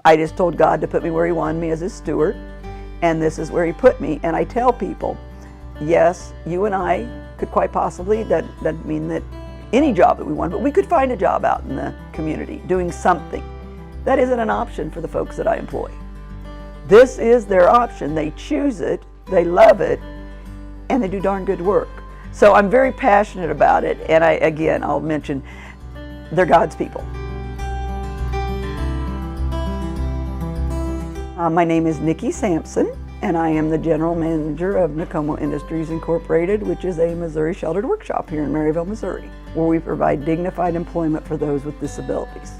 I just told God to put me where He wanted me as His steward, and this is where He put me. And I tell people, yes, you and I could quite possibly, that doesn't mean that any job that we want, but we could find a job out in the community doing something. That isn't an option for the folks that I employ. This is their option. They choose it, they love it, and they do darn good work. So I'm very passionate about it, and I'll mention, they're God's people. My name is Nicki Samson, and I am the General Manager of NoCoMo Industries Incorporated, which is a Missouri sheltered workshop here in Maryville, Missouri, where we provide dignified employment for those with disabilities.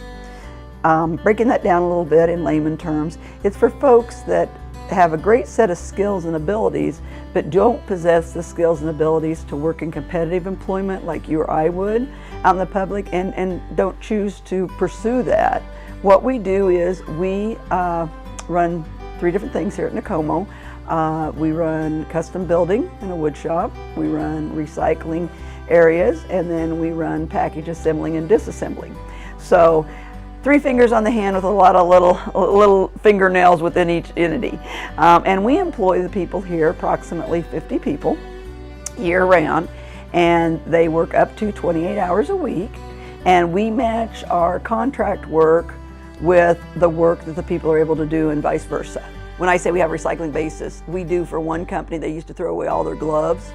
Breaking that down a little bit in layman terms, it's for folks that have a great set of skills and abilities, but don't possess the skills and abilities to work in competitive employment like you or I would out in the public, and don't choose to pursue that. What we do is we run 3 different things here at NoCoMo. We run custom building in a wood shop, we run recycling areas, and then we run package assembling and disassembling. So 3 fingers on the hand with a lot of little fingernails within each entity. And we employ the people here, approximately 50 people, year round, and they work up to 28 hours a week, and we match our contract work with the work that the people are able to do and vice versa. When I say we have a recycling basis, we do for one company, they used to throw away all their gloves,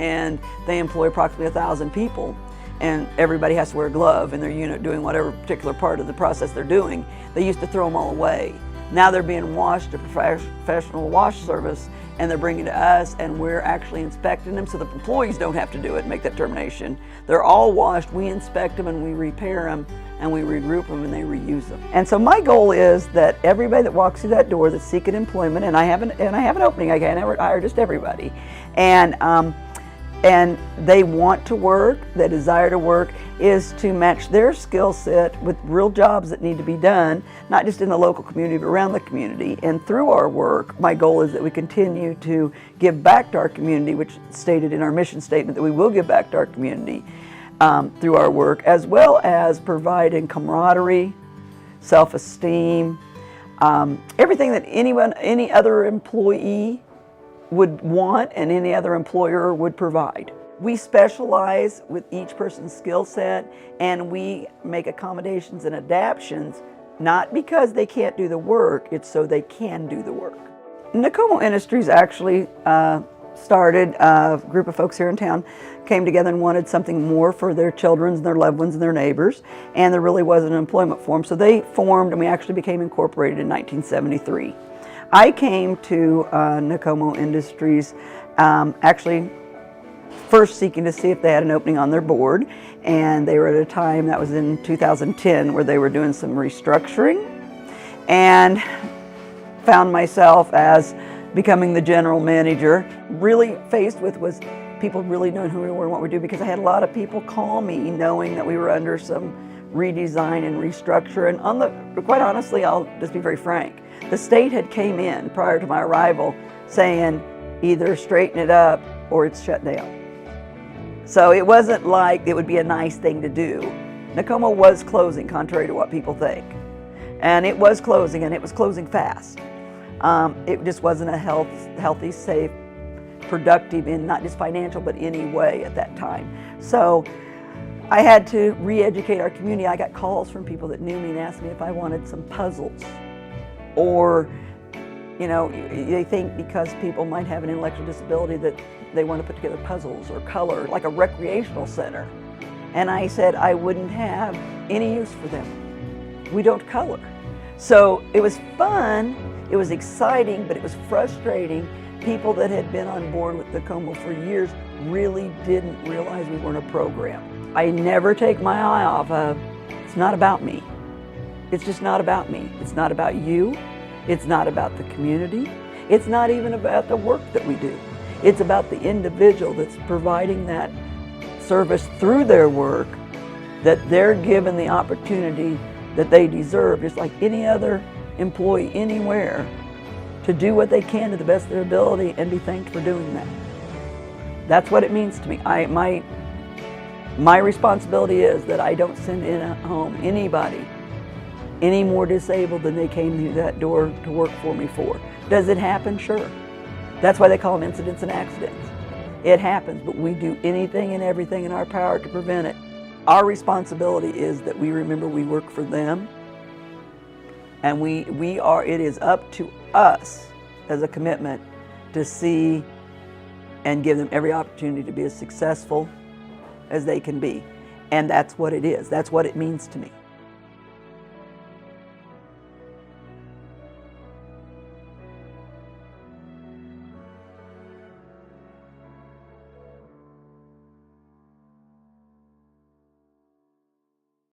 and they employ approximately 1,000 people, and everybody has to wear a glove in their unit doing whatever particular part of the process they're doing. They used to throw them all away. Now they're being washed at a professional wash service, and they're bringing to us, and we're actually inspecting them so the employees don't have to do it and make that determination. They're all washed, we inspect them and we repair them, and we regroup them and they reuse them. And so my goal is that everybody that walks through that door that's seeking employment, and I have an opening, I can't hire just everybody, and they want to work, they desire to work, is to match their skill set with real jobs that need to be done, not just in the local community, but around the community. And through our work, my goal is that we continue to give back to our community, which stated in our mission statement that we will give back to our community through our work, as well as providing camaraderie, self-esteem, everything that any other employee would want and any other employer would provide. We specialize with each person's skill set, and we make accommodations and adaptations, not because they can't do the work, it's so they can do the work. NoCoMo Industries actually started, a group of folks here in town came together and wanted something more for their children and their loved ones and their neighbors, and there really wasn't an employment for them. So they formed, and we actually became incorporated in 1973. I came to NoCoMo Industries actually first seeking to see if they had an opening on their board, and they were at a time, that was in 2010, where they were doing some restructuring, and found myself as becoming the general manager. Really faced with was people really knowing who we were and what we do, because I had a lot of people call me knowing that we were under some redesign and restructure, and quite honestly, I'll just be very frank, the state had came in prior to my arrival saying either straighten it up or it's shut down. So it wasn't like it would be a nice thing to do. NoCoMo was closing, contrary to what people think. And it was closing, and it was closing fast. It just wasn't a healthy, safe, productive, in not just financial, but any way at that time. So I had to re-educate our community. I got calls from people that knew me and asked me if I wanted some puzzles. Or, you know, they think because people might have an intellectual disability that they want to put together puzzles or color, like a recreational center. And I said I wouldn't have any use for them. We don't color. So it was fun, it was exciting, but it was frustrating. People that had been on board with NoCoMo for years really didn't realize we weren't a program. I never take my eye off of, it's not about me. It's just not about me. It's not about you. It's not about the community. It's not even about the work that we do. It's about the individual that's providing that service through their work, that they're given the opportunity that they deserve, just like any other employee anywhere, to do what they can to the best of their ability and be thanked for doing that. That's what it means to me. My responsibility is that I don't send in a home anybody any more disabled than they came through that door to work for me for. Does it happen? Sure. That's why they call them incidents and accidents. It happens, but we do anything and everything in our power to prevent it. Our responsibility is that we remember we work for them, and it is up to us as a commitment to see and give them every opportunity to be as successful as they can be. And that's what it is. That's what it means to me.